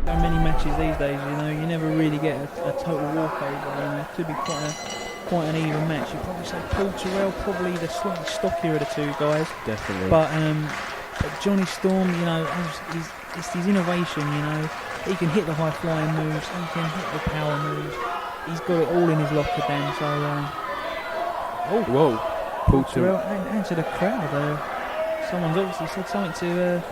So many matches these days, you know, you never really get a total walkover. You know, it could be quite an even match. You'd probably say Paul Tyrell, probably the slightly stockier of the two guys. Definitely. But Jonny Storm, you know, it's his innovation. You know, he can hit the high flying moves, he can hit the power moves. He's got it all in his locker, Dan. So, whoa, Paul Tyrell, and to the crowd. Someone's obviously said something to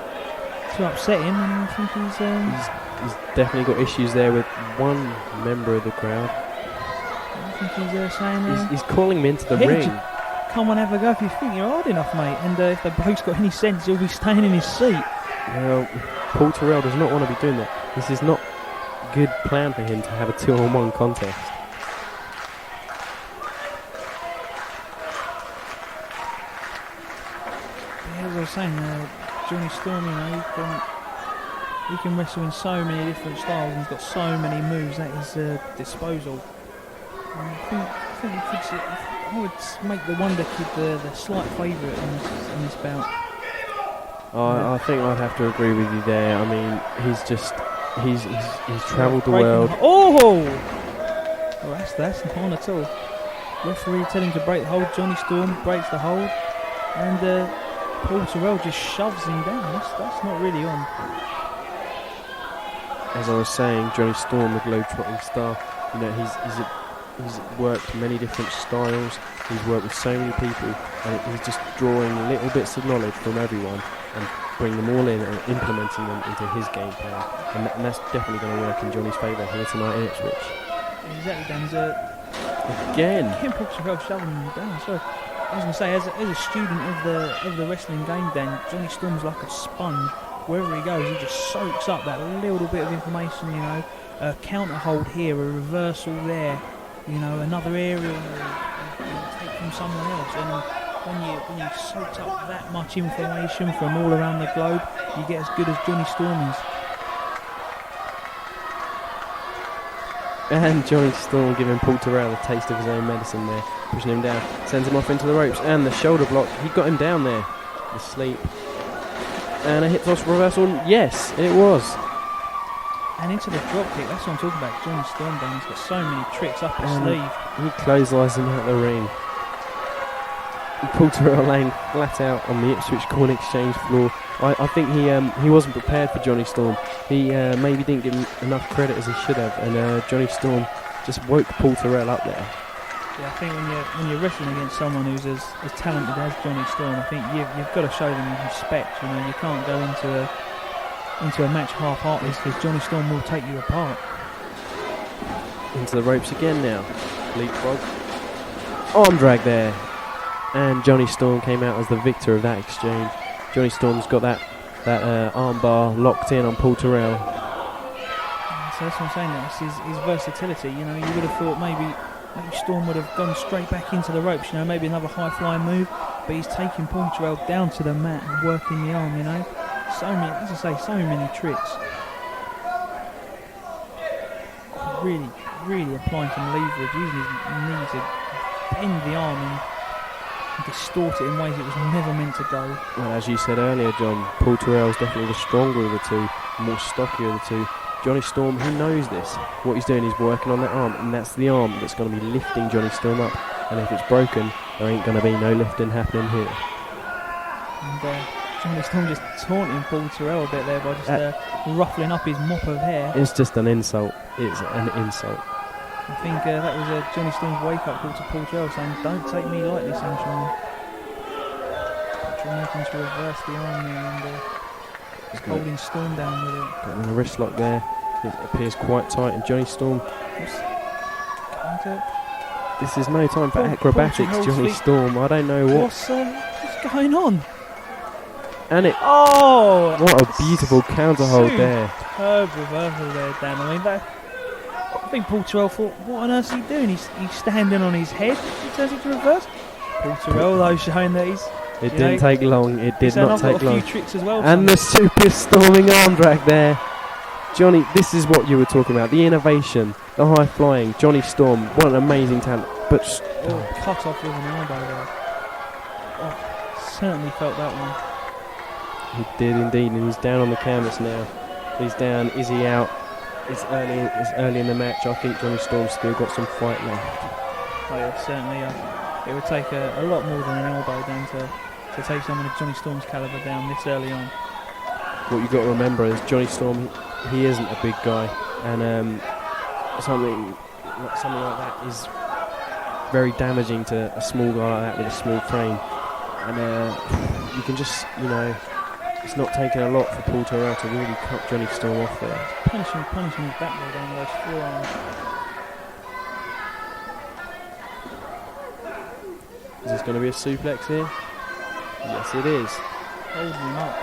upset him, and I think he's definitely got issues there with one member of the crowd. I think he's saying he's calling him into the ring. Come on, have a go if you think you're hard enough, mate. And if the bloke's got any sense, he'll be staying in his seat. Well, Paul Tyrell does not want to be doing that. This is not a good plan for him to have a 2-on-1 contest. Yeah, as I was saying, Jonny Storm, you know, he can wrestle in so many different styles, and he's got so many moves at his disposal. And I think I would make the Wonder Kid the slight favourite in this bout. I think I'd have to agree with you there. I mean, he's travelled the world. Oh, that's not on at all. Referee telling him to break the hold. Jonny Storm breaks the hold, and Paul Tyrell just shoves him down. That's not really on. As I was saying, Jonny Storm, the globe-trotting star, you know, he's worked many different styles. He's worked with so many people, and he's just drawing little bits of knowledge from everyone and bringing them all in and implementing them into his game plan. And that's definitely going to work in Jonny's favour here tonight in Ipswich. Exactly, Dan. Again, Paul Tyrell shoving him down. So I was going to say, as a student of the wrestling game, Dan, Jonny Storm's like a sponge. Wherever he goes, he just soaks up that little bit of information. You know, a counter hold here, a reversal there. You know, another area you take from someone else, and when you soaked up that much information from all around the globe, you get as good as Jonny Storm is. And Jonny Storm giving Paul Tyrell a taste of his own medicine there, pushing him down, sends him off into the ropes, and the shoulder block, he got him down there, the sleep. And a hip toss reversal, yes, it was. And into the drop kick, that's what I'm talking about. Jonny Storm, Dan, he's got so many tricks up his sleeve. He clotheslines him out the ring. Paul Tyrell laying flat out on the Ipswich Corn Exchange floor. I think he wasn't prepared for Jonny Storm. He maybe didn't give him enough credit as he should have, and Jonny Storm just woke Paul Tyrell up there. Yeah, I think when you're wrestling against someone who's as talented as Jonny Storm, I think you've got to show them respect. You know, you can't go into a match half-hearted, because Jonny Storm will take you apart. Into the ropes again now. Leapfrog. Arm drag there. And Jonny Storm came out as the victor of that exchange. Jonny Storm's got that arm bar locked in on Paul Tyrell. So that's what I'm saying, that's his versatility. You know, you would have thought maybe Storm would have gone straight back into the ropes, you know, maybe another high-flying move, but he's taking Paul Tyrell down to the mat and working the arm, you know. So many, as I say, so many tricks. Really applying some leverage, using his knee to bend the arm and distort it in ways it was never meant to go. Well, as you said earlier, John, Paul Tyrell's definitely the stronger of the two, more stocky of the two. Jonny Storm, he knows this. What he's doing is working on that arm, and that's the arm that's going to be lifting Jonny Storm up. And if it's broken, there ain't going to be no lifting happening here. And Jonny Storm just taunting Paul Tyrell a bit there by just ruffling up his mop of hair. It's just an insult. It's an insult. I think that was Jonny Storm's wake-up call to Paul Tyrell, saying, "Don't take me lightly, sunshine." Trying to reverse the arm there, and he's holding Storm down with it. Got a wrist lock there. It appears quite tight, and Jonny Storm. This is no time for acrobatics, Jonny Storm. I don't know what's going on. And it. Oh! What a beautiful counter hold there. Superb reversal there, Dan. I mean, I think Paul Tyrell thought, what on earth is he doing? He's standing on his head. He turns it to reverse. Paul Tyrell, though, showing that he's. It didn't take long. It did not take long. A few tricks as well. And the super storming arm drag there. Johnny, this is what you were talking about. The innovation, the high flying. Jonny Storm, what an amazing talent. But cut off with an elbow there. Oh, certainly felt that one. He did indeed, and he's down on the canvas now. He's down. Is he out? it's early in the match. I think Johnny Storm's still got some fight left. Oh yeah, certainly. It would take a lot more than an elbow down to take someone of Johnny Storm's calibre down this early on. What you've got to remember is Johnny Storm, he isn't a big guy, and something like that is very damaging to a small guy like that with a small frame. And you can just, it's not taking a lot for Paul Tyrell to really cut Johnny Storm off there. Punishing his back there down with those forearms. Is this going to be a suplex here? Yes, it is. Holding him up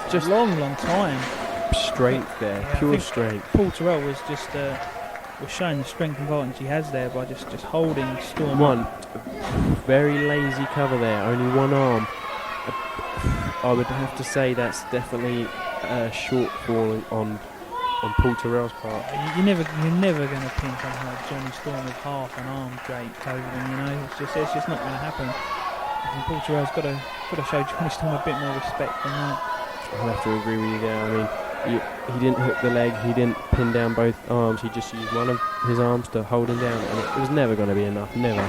for just a long time. Strength there, Yeah, pure strength. Paul Tyrell was just was showing the strength and violence he has there by just holding Storm One up. very lazy cover there, only one arm. I would have to say that's definitely a shortfall on Paul Tyrell's part. You're never going to pin something like Johnny Storm with half an arm draped over him. It's just not going to happen. I think Paul Tyrell's got to show Johnny Storm a bit more respect than that. I'll have to agree with you there. I mean, he didn't hook the leg, he didn't pin down both arms, he just used one of his arms to hold him down, and it was never going to be enough, never.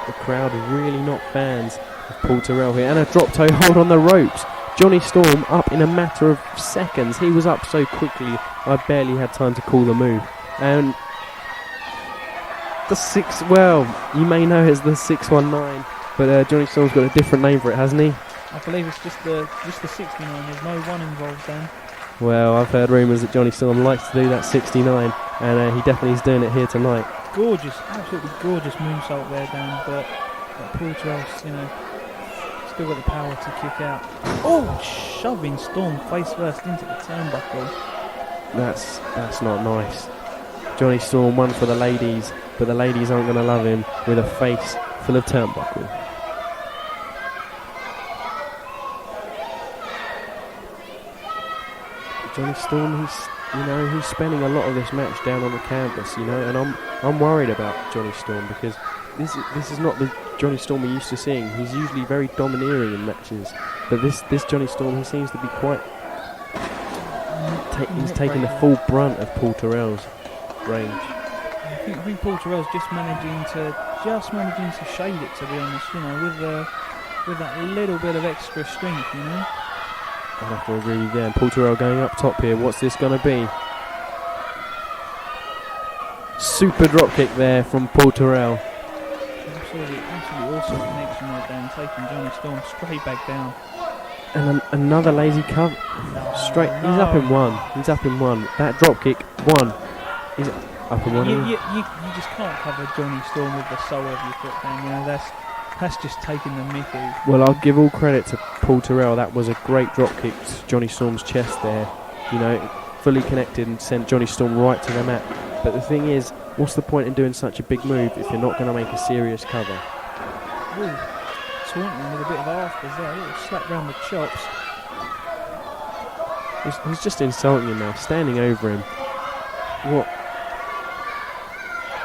The crowd are really not fans of Paul Tyrell here, and a drop toe hold on the ropes. Johnny Storm up in a matter of seconds. He was up so quickly, I barely had time to call the move. And you may know it as the 619, but Johnny Storm's got a different name for it, hasn't he? I believe it's just the 69. There's no one involved then. Well, I've heard rumours that Johnny Storm likes to do that 69, and he definitely is doing it here tonight. Gorgeous, absolutely gorgeous moonsault there, Dan. But Paul Tyrell's, still got the power to kick out. Oh, shoving Storm face first into the turnbuckle. That's not nice. Johnny Storm won for the ladies, but the ladies aren't going to love him with a face full of turnbuckle. Johnny Storm, he's spending a lot of this match down on the canvas, and I'm worried about Johnny Storm because this is not the Johnny Storm we're used to seeing. He's usually very domineering in matches, but this Johnny Storm, he seems to be quite. He's taking the full brunt of Paul Tyrell's range. I think Paul Tyrell's just managing to shade it, to be honest. With that little bit of extra strength, I have to agree with you there. Paul Tyrell going up top here. What's this going to be? Super dropkick there from Paul Tyrell. Absolutely awesome connection there, Dan. Taking Johnny Storm straight back down. And another lazy cover. Straight. No. He's up in one. That dropkick, one. He's up in one. You just can't cover Johnny Storm with the sole of your foot, Dan. That's just taking the mickey. Well, I'll give all credit to Paul Tyrell. That was a great dropkick to Johnny Storm's chest there. Fully connected and sent Johnny Storm right to the mat. But the thing is, what's the point in doing such a big move if you're not going to make a serious cover? Ooh, taunting with a bit of afters there. A little slap round the chops. He's just insulting him now, standing over him. What?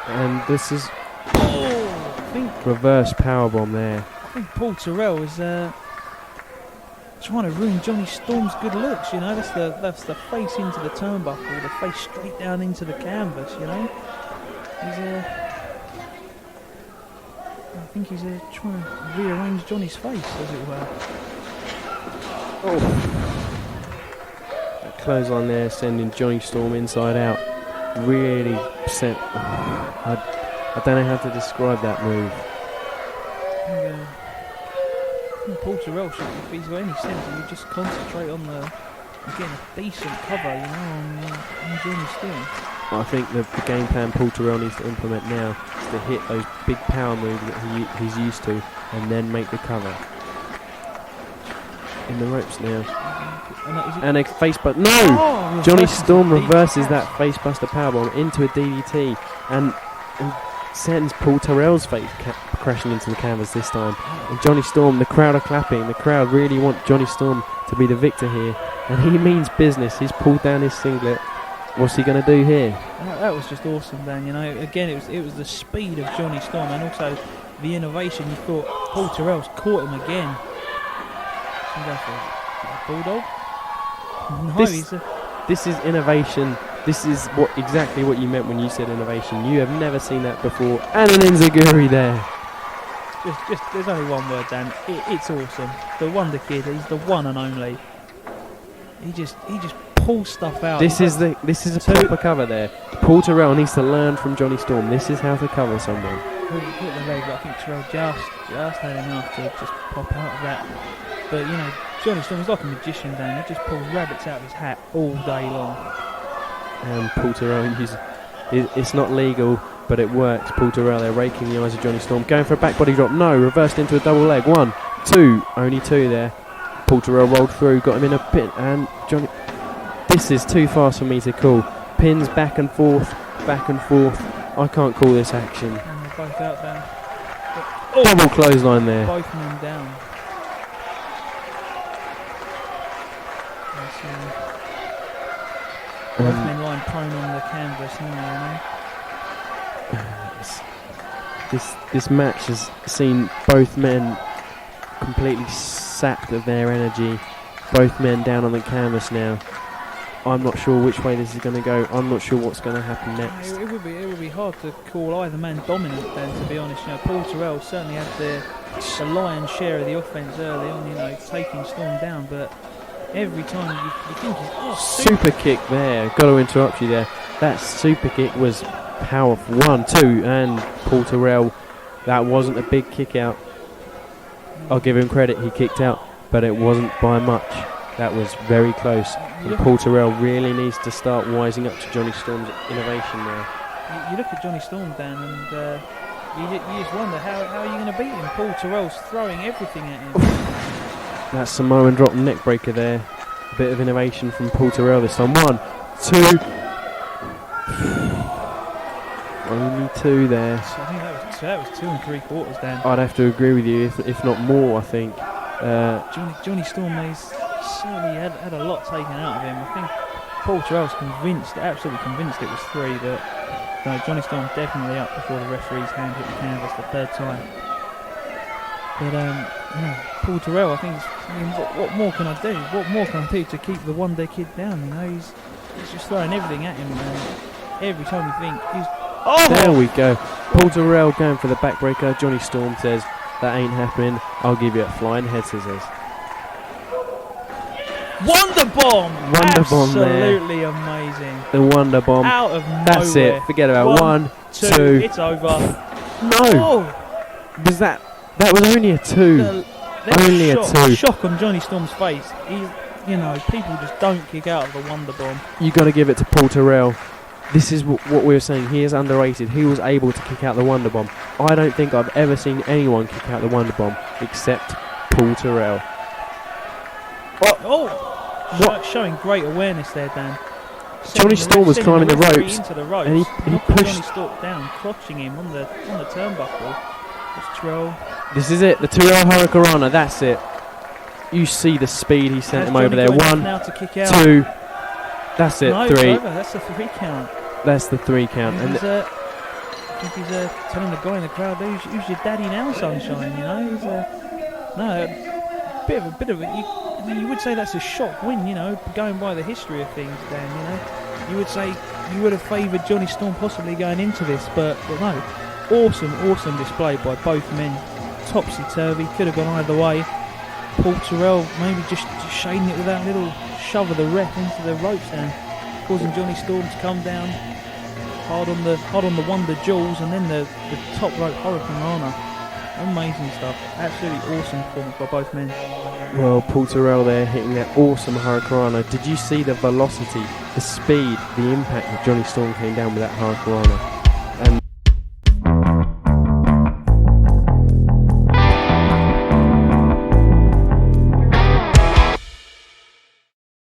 And this is reverse powerbomb there. I think Paul Tyrell is trying to ruin Johnny Storm's good looks. That's the face into the turnbuckle, the face straight down into the canvas. He's I think he's trying to rearrange Johnny's face, as it were. Oh. That clothesline there, sending Johnny Storm inside out. Really sent. I don't know how to describe that move. I think Paul Tyrell should, if he's got any sense, he would just concentrate on getting a decent cover, on Johnny Storm. I think the game plan Paul Tyrell needs to implement now is to hit those big power moves that he's used to, and then make the cover. In the ropes now. And a facebuster. No! Oh, Johnny Storm reverses that facebuster powerbomb into a DDT and sends Paul Tyrell's face crashing into the canvas this time. And Johnny Storm, the crowd are clapping. The crowd really want Johnny Storm to be the victor here. And he means business. He's pulled down his singlet. What's he going to do here? That was just awesome, Dan. Again, it was the speed of Johnny Storm and also the innovation. You thought Paul Tyrell's caught him again. Bulldog? No, This- he's a... This is innovation. This is exactly what you meant when you said innovation. You have never seen that before. And an Enziguri there. Just, there's only one word, Dan. It's awesome. The Wonder Kid, he's the one and only. He just pulls stuff out. This is a proper cover there. Paul Tyrell needs to learn from Jonny Storm. This is how to cover someone. Hit the leg, but I think Tyrell just had enough to just pop out of that. But you know, Jonny Storm is like a magician, Dan. He just pulls rabbits out of his hat all day long. And Paul Tyrell, it's not legal, but it works. Paul Tyrell, they're raking the eyes of Jonny Storm. Going for a back body drop. No, reversed into a double leg. 1, 2, only 2 there. Paul Tyrell rolled through, got him in a pin, and Jonny. This is too fast for me to call. Pins back and forth, back and forth. I can't call this action. And they're both out, Dan. Double clothesline there. Both men down. Both men lying prone on the canvas now, This match has seen both men completely sapped of their energy. Both men down on the canvas now. I'm not sure which way this is going to go. I'm not sure what's going to happen next. It would be hard to call either man dominant then, to be honest. You know, Paul Tyrell certainly had the lion's share of the offence early on, you know, taking Storm down, but every time you think he's super kick there. Got to interrupt you there. That super kick was powerful. 1, 2, and Paul Tyrell. That wasn't a big kick out. I'll give him credit. He kicked out, but it wasn't by much. That was very close. And Paul Tyrell really needs to start wising up to Jonny Storm's innovation now. You look at Jonny Storm, Dan, and you just wonder how are you going to beat him? Paul Tyrell's throwing everything at him. That Samoan drop neck breaker there. A bit of innovation from Paul Tyrell this time. 1, 2. Only 2 there. So I think that was 2 3/4, Dan. I'd have to agree with you, if not more, I think. Jonny Storm, he's certainly had a lot taken out of him. I think Paul Tyrell's absolutely convinced it was 3, but no, Jonny Storm definitely up before the referee's hand hit the canvas the 3rd time. But Paul Tyrell, I think, what more can I do? What more can I do to keep the Wonder Kid down? You know, he's just throwing everything at him, and every time you think he's... Oh! There we go. Paul Tyrell going for the backbreaker. Jonny Storm says, that ain't happening. I'll give you a flying head scissors. Wonder Bomb! Wonder Bomb there. Absolutely amazing. The Wonder Bomb. Out of nowhere. That's it. Forget about 1, 2. It's over. No! Oh. Was that was only a 2. Only a 2. Shock on Jonny Storm's face. You know, people just don't kick out of the Wonder Bomb. You got to give it to Paul Tyrell. This is what we were saying. He is underrated. He was able to kick out the Wonder Bomb. I don't think I've ever seen anyone kick out the Wonder Bomb except Paul Tyrell. Showing great awareness there, Dan. Jonny Storm was climbing the ropes, into the ropes, and he pushed Jonny Storm down, clutching him on the turnbuckle. It's Tyrell. This is it, the Tyrell Hurricanrana, that's it. You see the speed he sent him over there. 1, now to kick out. 2, that's it, No, 3. It's over. That's the 3 count. That's the 3 count. And I think he's telling the guy in the crowd, who's your daddy now, sunshine? You know, he's a bit of a. You would say that's a shock win, you know, going by the history of things, Dan. You know, you would say you would have favoured Jonny Storm possibly going into this, but no. Awesome display by both men. Topsy-turvy, could have gone either way. Paul Tyrell maybe just shading it with that little shove of the ref into the ropes and causing Jonny Storm to come down hard on the Wonder Jewels, and then the top rope Hurricanrana. Amazing stuff. Absolutely awesome performance by both men. Well, Paul Tyrell there hitting that awesome Hurricanrana. Did you see the velocity, the speed, the impact that Jonny Storm came down with that Hurricanrana?